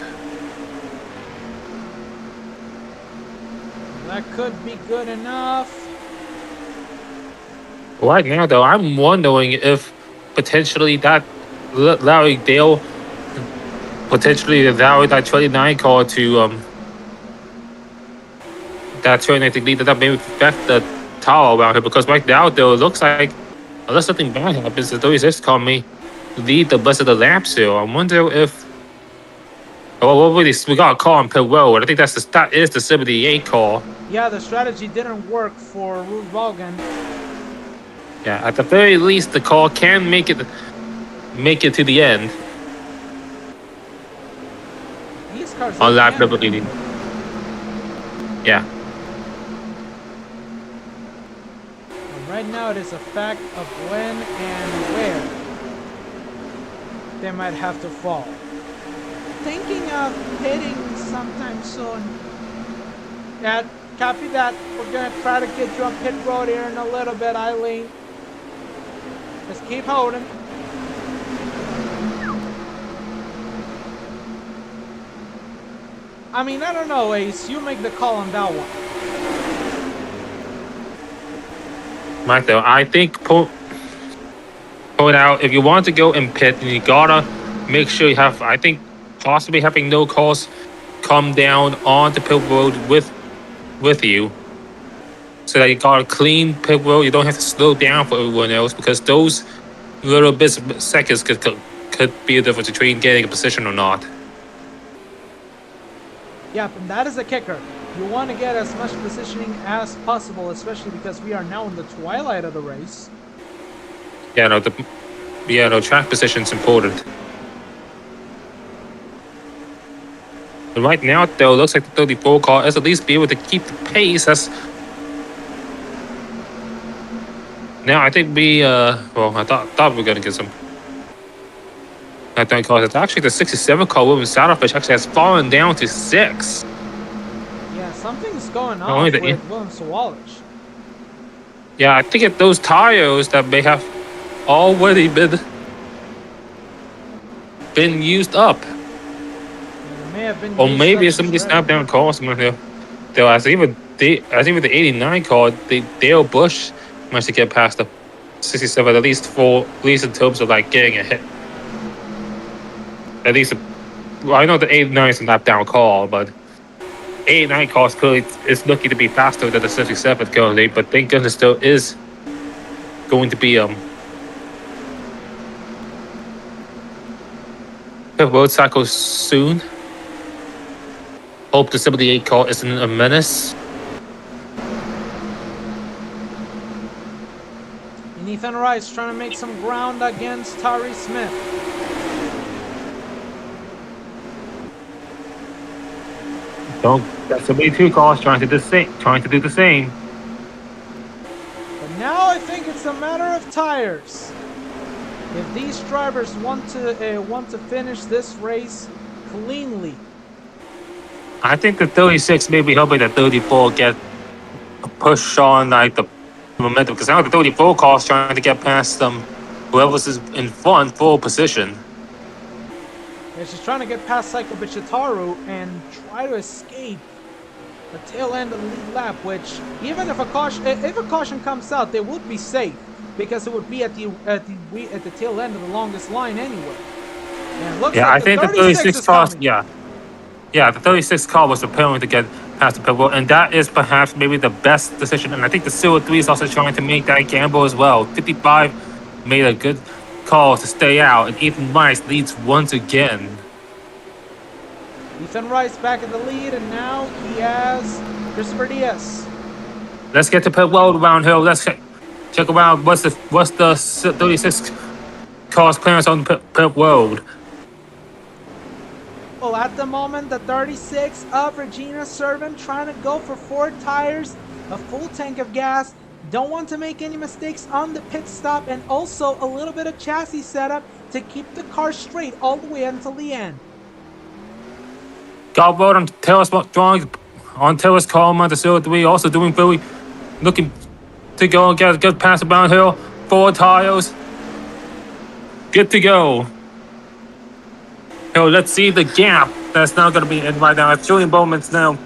That could be good enough. Right now, though, I'm wondering if potentially that Larry Dale potentially allowed that 29 car to that turn, I think, lead that maybe affect the tower around here because right now, though, it looks like unless something bad happens, the 36 car may lead the rest of the laps here. I wonder if. Oh, we got a car on pit road. I think that is the 78 car. Yeah, the strategy didn't work for Ruth Vaughan. Yeah, at the very least, the car can make it to the end. These cars on lap number 80. Yeah. Right now, it is a fact of when and where they might have to fall. Thinking of hitting sometime soon. Yeah, copy that. We're gonna try to get you on pit road here in a little bit, Eileen. Just keep holding. I mean, I don't know, Ace. You make the call on that one. Mike, though, I think point out if you want to go in pit, you gotta make sure you have. I think possibly having no cars come down on the pit road with you, so that you got a clean pit road. You don't have to slow down for everyone else, because those little bits of seconds could be the difference between getting a position or not. Yep, and that is the kicker. You want to get as much positioning as possible, especially because we are now in the twilight of the race. Yeah, no, track position's important. But right now, though, it looks like the 34 car is at least be able to keep the pace. Now I think I thought we were gonna get some. I think it's actually the 67 car William Saddlefish actually has fallen down to 6. Yeah, something's going on Only with the- William Sawalich. Yeah, I think it's those tires that may have already been used up. Yeah, they may have been Or used maybe up somebody already. snapped down cars somewhere here. Though as even the 89 car, Dale Bush managed to get past the 67 at least in terms of like getting a hit. At least, I know the 89 is a lap down car, but 89 car clearly is looking to be faster than the 67 currently. But thank goodness still is going to be road cycle soon. Hope the 78 car isn't a menace. And Ethan Rice trying to make some ground against Tari Smith. That 72 cars trying to do the same. But now I think it's a matter of tires. If these drivers want to finish this race cleanly. I think the 36 may be helping the 34 get a push on like the momentum, because now the 34 car is trying to get past whoever's is in front full position. Yeah, she's trying to get past Psycho Bichitaru and try to escape the tail end of the lead lap, which even if a caution comes out, they would be safe because it would be at the tail end of the longest line anyway. And it looks Yeah, like I think the 36 car, the 36 car was preparing to get past the pit road, and that is perhaps maybe the best decision. And I think the 03 is also trying to make that gamble as well. 55 made a good call to stay out, and Ethan Rice leads once again. Ethan Rice back in the lead, and now he has Christopher Diaz. Let's get to pit road around here. Let's check around what's the 36 car's clearance on the pit road. Well, at the moment, the 36 of Regina Servant trying to go for 4 tires, a full tank of gas. Don't want to make any mistakes on the pit stop, and also a little bit of chassis setup to keep the car straight all the way until the end. Got road on Taylor's drawing on Taylor's car on the 03, also doing really looking to go and get past around here. 4 tires. Good to go. Here, let's see the gap that's now going to be in right now. It's Julian Bowman's now.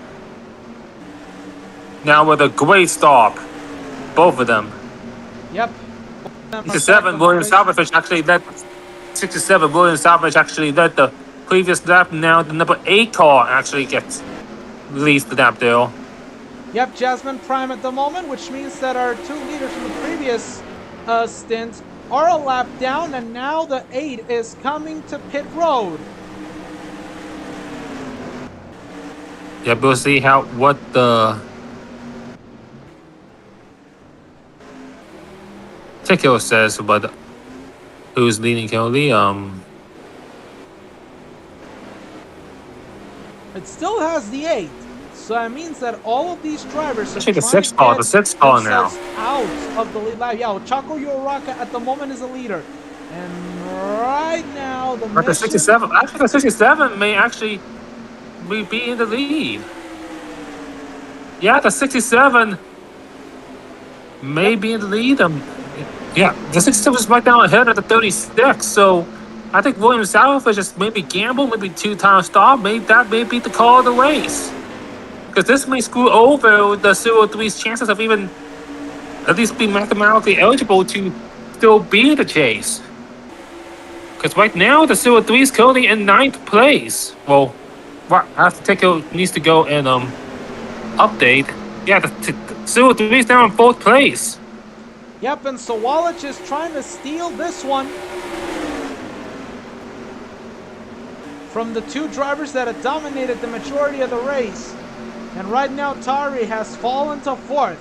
Now with a great stop. Both of them. Yep. 67, William Salvage actually led. 67, William Salvage actually led the previous lap. Now the number 8 car actually gets released the lap there. Yep, Jasmine Prime at the moment, which means that our 2 leaders from the previous stint are a lap down, and now the 8 is coming to pit road. Yeah, we'll see what the ticker says about who's leading currently. It still has the 8, so that means that all of these drivers are Actually, the trying 6 to car, get the 6 car now. themselves out of the lead lap. Yeah, Chaco Yoraka at the moment is a leader, and right now the But the 67, actually the 67 may actually be in the lead. Yeah, the 67 may be in the lead. Yeah, the 67 is right now ahead of the 36. So I think William Salvage just maybe gamble, maybe 2-time stop. Maybe that may be the call of the race. Because this may screw over the 03's chances of even at least being mathematically eligible to still be in the chase. Because right now the 03 is currently in 9th place. Well, after Tico needs to go and update. Yeah, the 03 is now in 4th place. Yep, and Sawalich is trying to steal this one from the two drivers that had dominated the majority of the race. And right now, Tari has fallen to 4th.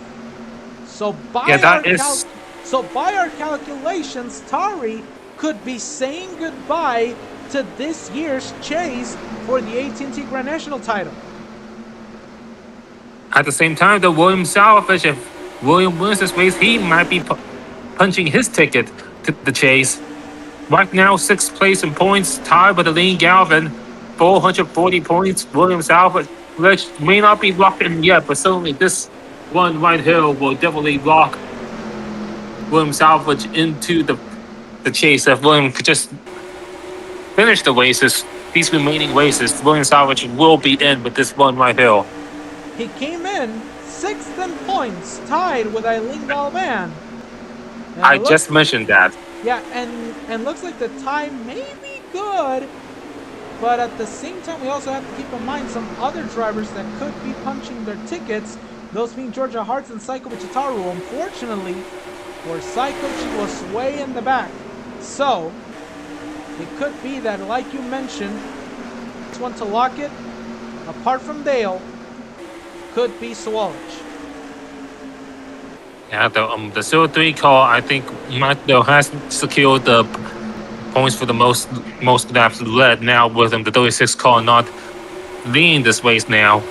So by our calculations, Tari could be saying goodbye to this year's chase for the AT&T Grand National title. At the same time, though, William Salvage, if William wins this race, he might be punching his ticket to the chase. Right now, 6th place in points, tied with Elaine Galvin, 440 points. William Salvage, which may not be locked in yet, but certainly this one right here will definitely lock William Salvage into the chase. If William could just finish the races, these remaining races, William Salvage will be in with this one right here. He came in 6th in points, tied with Eileen Galvan. I just mentioned that. Yeah, and looks like the tie may be good, but at the same time, we also have to keep in mind some other drivers that could be punching their tickets, those being Georgia Hartz and Saiko Michitaru. Unfortunately, for Saiko, she was way in the back. So, it could be that, like you mentioned, this one to lock it, apart from Dale, could be Sawalich. Yeah, the 03 car, I think, has secured the points for the most laps led now with the 36 car not leading this race now.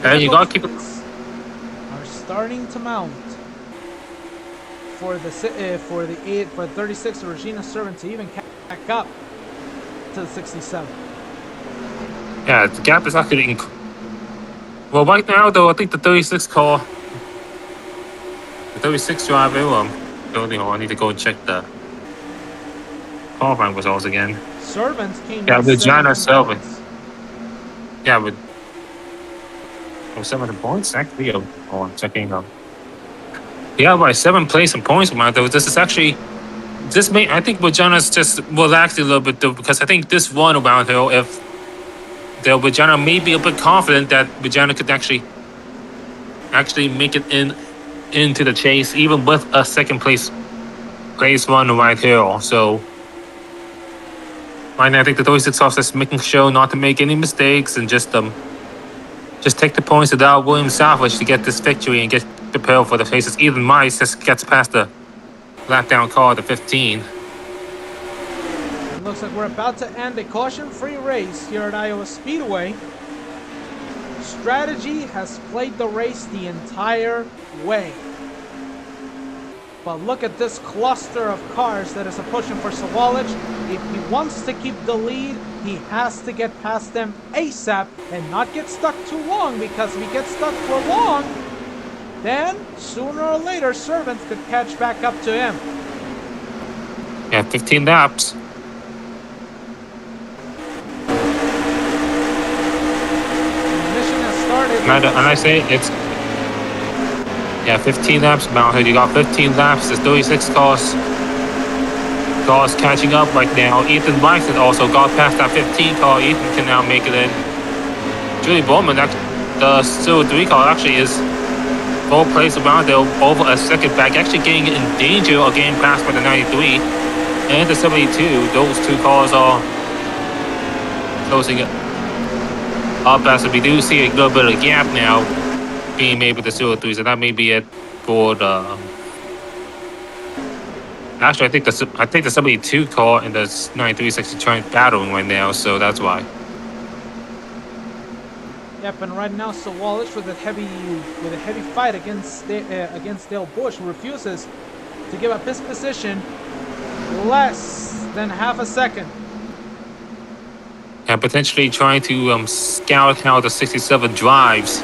And you gotta keep it. Are starting to mount for the 36 Regina Servant to even back up to the 67. Yeah, the gap is actually well, right now, though, I think the 36 car, the 36 driver, I need to go and check the qualifying results again. Servants came yeah, in with Jana Servant. points. Yeah, with 7 points, actually. I'm checking out. Yeah, by 7 place in points, though. This is actually, I think Vajana's just relaxed a little bit, though, because I think this one around here, if Vajana may be a bit confident that Vajana could actually make it into the chase, even with a 2nd place run right here. So right now, I think the 36 officer is making sure not to make any mistakes and just take the points without William Salvage to get this victory and get prepared for the races. Even Mice just gets past the lap down car to 15. Looks like we're about to end a caution-free race here at Iowa Speedway. Strategy has played the race the entire way. But look at this cluster of cars that is pushing for Sawalich. If he wants to keep the lead, he has to get past them ASAP and not get stuck too long, because if he gets stuck for long, then sooner or later Servants could catch back up to him. Yeah, 15 laps. And I say it's 15 laps. Mounted, you got 15 laps. There's 36 cars catching up right now. Ethan Bryson also got past that 15 car. Ethan can now make it in. Julie Bowman, the 03 car, actually is 4th place around there, over a 2nd back, actually getting in danger of getting passed by the 93 and the 72. Those 2 cars are closing it up, as we do see a little bit of a gap now being made with the 03, so that may be it for the. Actually, I think the 72 car and the 93 is actually trying battling right now, so that's why. Yep, and right now Sawalich with a heavy fight against Dale Bush, who refuses to give up his position less than half a second. And potentially trying to scout how the 67 drives,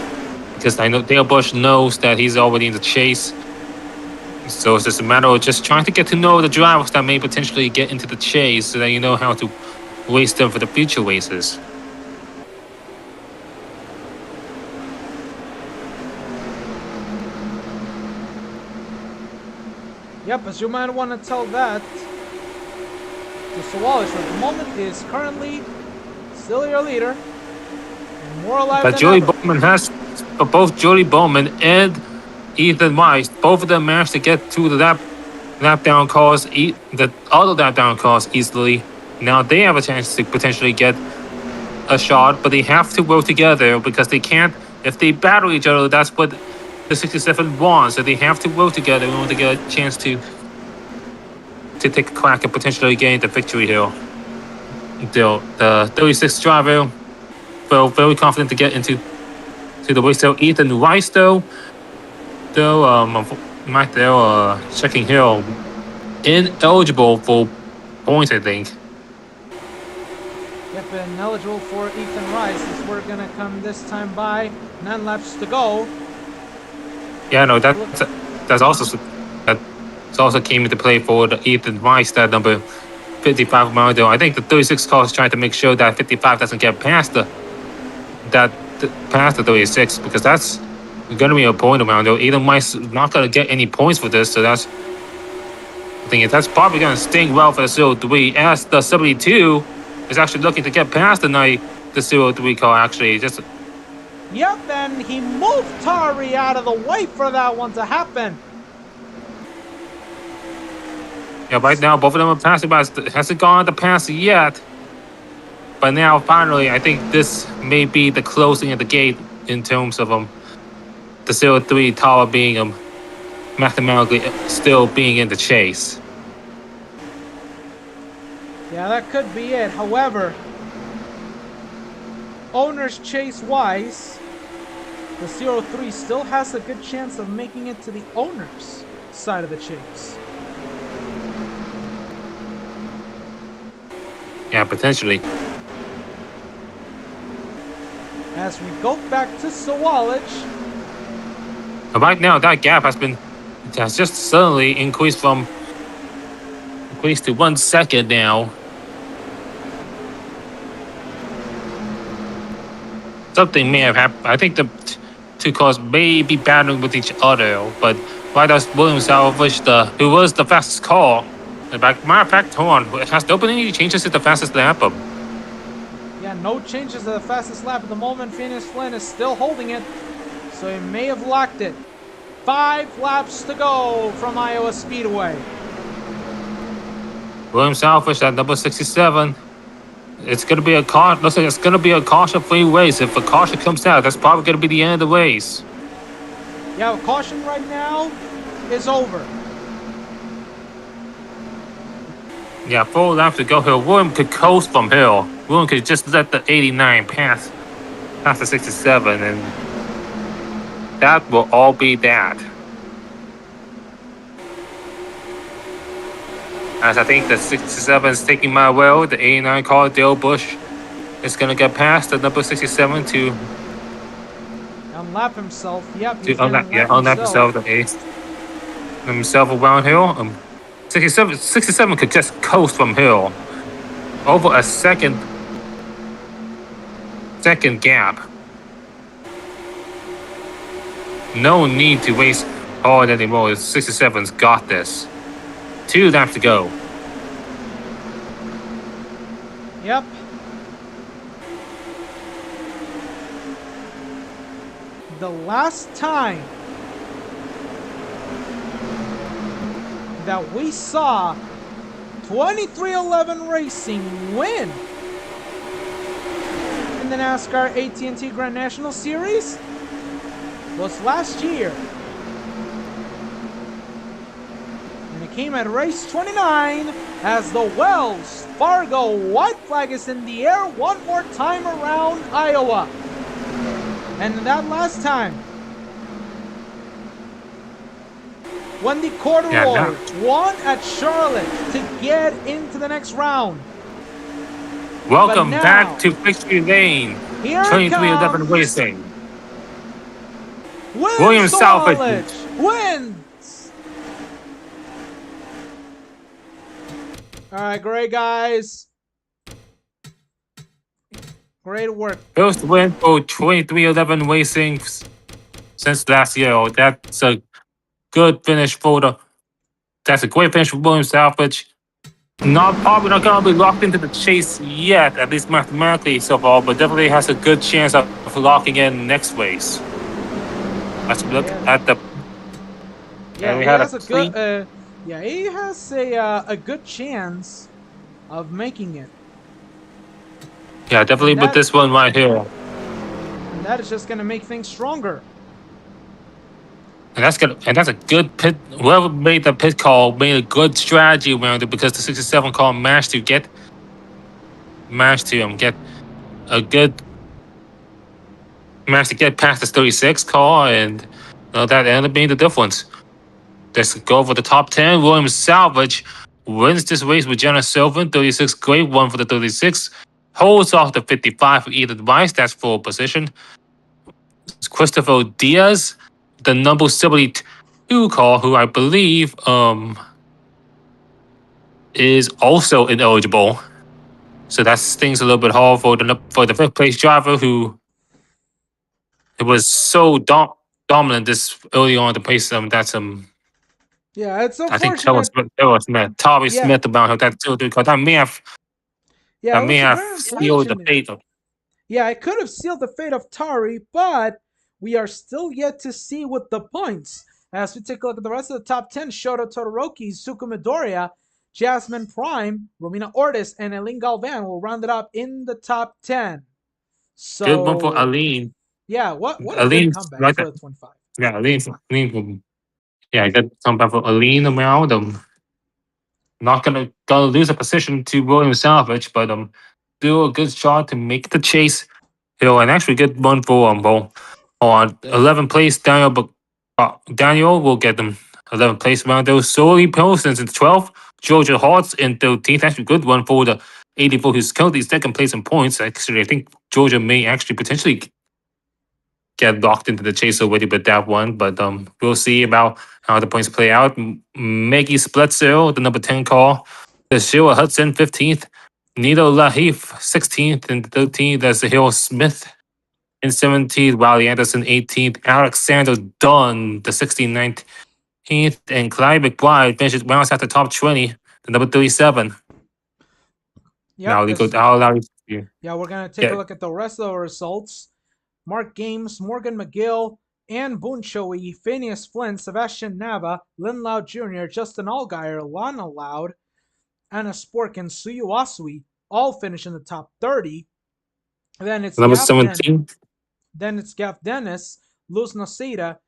because I know Dale Bush knows that he's already in the chase. So it's just a matter of just trying to get to know the drivers that may potentially get into the chase, so that you know how to race them for the future races. Yep, as you might want to tell that to Sawalish, at the moment is currently still your leader and more alive But than Joey ever. Bowman but both Joey Bowman and Ethan Weiss, both of them managed to get to the lap down calls, the auto lap down calls easily. Now they have a chance to potentially get a shot, but they have to work together because they can't. If they battle each other, that's what the 67 wants. So they have to work together in order to get a chance to take a crack and potentially gain the victory here. The 36 driver felt very confident to get into the race. So Ethan Rice, though, Mike, they're checking here, ineligible for points, I think. Yep, and eligible for Ethan Rice as we're gonna come this time by. 9 laps to go. Yeah, no, that's also came into play for the Ethan Rice, that number 55 model. I think the 36 car is trying to make sure that 55 doesn't get past the 36, because that's gonna be a point around though. Ethan Rice is not gonna get any points for this, so that's probably gonna sting well for the 03, as the 72 is actually looking to get past the 03 car actually. Yep, and he moved Tari out of the way for that one to happen. Yeah, right now both of them are passing, but it hasn't gone to pass yet. But now finally, I think this may be the closing of the gate in terms of the 03 tower being mathematically still being in the chase. Yeah, that could be it. However, owners chase-wise, the 03 still has a good chance of making it to the owners' side of the chase. Yeah, potentially. As we go back to Sawalich. But right now, that gap has just suddenly increased to 1 second now. Something may have happened. I think the two cars may be battling with each other, but right as William Salvage, who was the fastest car, matter of fact, hold on, has there been any changes to the fastest lap? Yeah, no changes to the fastest lap at the moment. Phineas Flynn is still holding it, so he may have locked it. 5 laps to go from Iowa Speedway. William Salvage at number 67. It's gonna be a car. Looks like it's gonna be a caution-free race. If a caution comes out, that's probably gonna be the end of the race. Yeah, caution right now is over. Yeah, 4 laps to go here. William could coast from here. William could just let the 89 pass the 67, and that will all be that. As I think the 67 is taking my well, the 89 car, Dale Bush, is going to get past the number 67 to unlap himself. Yep, to unlap himself around here. 67 could just coast from here over a second gap. No need to waste hard anymore. 67's got this. 2 laps to go. Yep. The last time that we saw 2311 Racing win in the NASCAR AT&T Grand National Series was last year. And it came at race 29 as the Wells Fargo white flag is in the air one more time around Iowa. And that last time, Wendy Corduroy won at Charlotte to get into the next round. Welcome back to Victory Lane. 2311 Racing. William Salvage wins. All right, great guys. Great work. First win for 2311 Racing since last year. That's a good finish for the That's a great finish for Williams Salvage. Probably not going to be locked into the chase yet, at least mathematically so far, but definitely has a good chance of locking in next race. Let's look at the. Yeah, we he had has a a good. Yeah, he has a good chance of making it. Yeah, definitely with this one right here. And that is just gonna make things stronger. And that's a good pit. Whoever made the pit call made a good strategy around it because the 67 car managed to get a good managed to get past the 36 car, and that ended up being the difference. Let's go for the top 10. Williams Salvage wins this race with Jenna Sylvan, 36. Great one for the 36. Holds off the 55 for Edith Weiss. That's full position. Christopher Diaz, the number 72 car, who I believe is also ineligible. So that's things a little bit hard for the fifth place driver who it was so dominant this early on in the pace. That's Yeah, it's I think unfortunate. Tommy Yeah. Smith about that too, because that may have Yeah, it was very sealed the unfortunate. fate of. Yeah, it could have sealed the fate of Tari, but we are still yet to see with the points. As we take a look at the rest of the top 10, Shota Todoroki, Suku Midoriya, Jasmine Prime, Romina Ortiz, and Eileen Galvan will round it up in the top 10. So Good one for Aline. Yeah, what a Aline good comeback right for the 25. Yeah, Aline. Yeah, good comeback for Aline around not gonna lose a position to William Salvage, but do a good shot to make the chase. And actually good one for Bo. On 11th place, Daniel will get them 11th place around those. Solely Pilsons in 12th. Georgia Hart's in 13th. Actually good one for the 84 who's currently second place in points. Actually, I think Georgia may actually potentially get locked into the chase already with that one, but we'll see about how the points play out. Maggie Splitzel, the number 10 call. The Sheila Hudson, 15th. Nito Lahif, 16th. And 13th, that's the Hill Smith. In 17th, Wiley Anderson, 18th. Alexander Dunn, the 69th. And Clyde McBride finishes rounds at the top 20, the number 37. Yep, Now, yeah, we're going to take a look at the rest of the results. Mark Games, Morgan McGill, Ann Boonchoey, Phineas Flynn, Sebastian Nava, Lynn Loud Jr., Justin Allgaier, Lana Loud, Anna Spork, and Suyu Asui all finish in the top 30. Then it's number 17. Then it's Gav Dennis, Luz Noceda,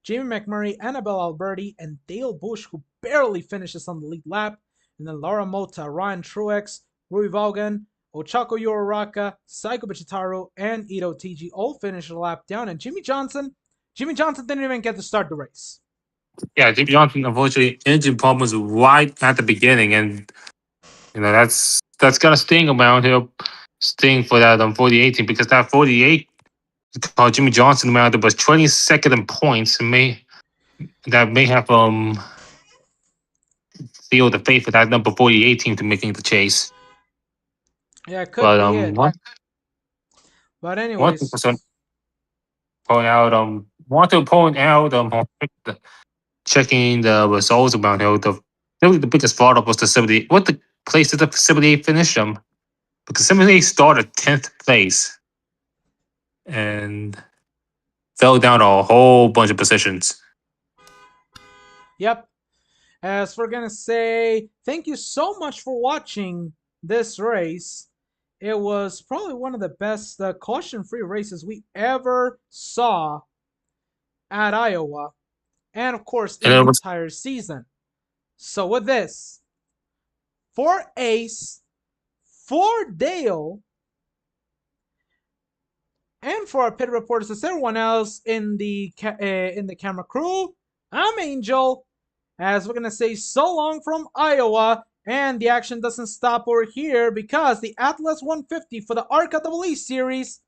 Jamie McMurray, Annabelle Alberti, and Dale Bush, who barely finishes on the lead lap. And then Laura Mota, Ryan Truex, Rui Vaughan, Ochako Yororaka, Saiko Bichitaru, and Ito TG all finished a lap down. And Jimmy Johnson didn't even get to start the race. Yeah, Jimmy Johnson, unfortunately, engine problems right at the beginning. And, that's going to sting around here. Sting for that 40-18, because that 48 called Jimmy Johnson around it was 22nd in points. And may have sealed the fate for that number 48 team to making the chase. Yeah, it could be it. But anyways, want to point out checking the results about how really the biggest fault up was the 70. What the place did the 78 finish because 78 started 10th place and fell down a whole bunch of positions. Yep. As we're gonna say, thank you so much for watching this race. It was probably one of the best caution-free races we ever saw at Iowa, and of course in the entire season. So with this, for Ace, for Dale, and for our pit reporters, as everyone else in the camera crew, I'm Angel. As we're gonna say so long from Iowa. And the action doesn't stop over here because the Atlas 150 for the RKEE series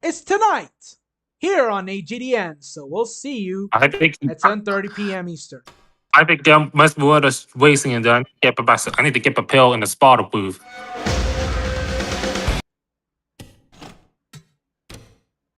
is tonight here on AGDN. So we'll see you at 10:30 p.m. Eastern. I think there must be other racing and I need to get prepared in the spotter booth.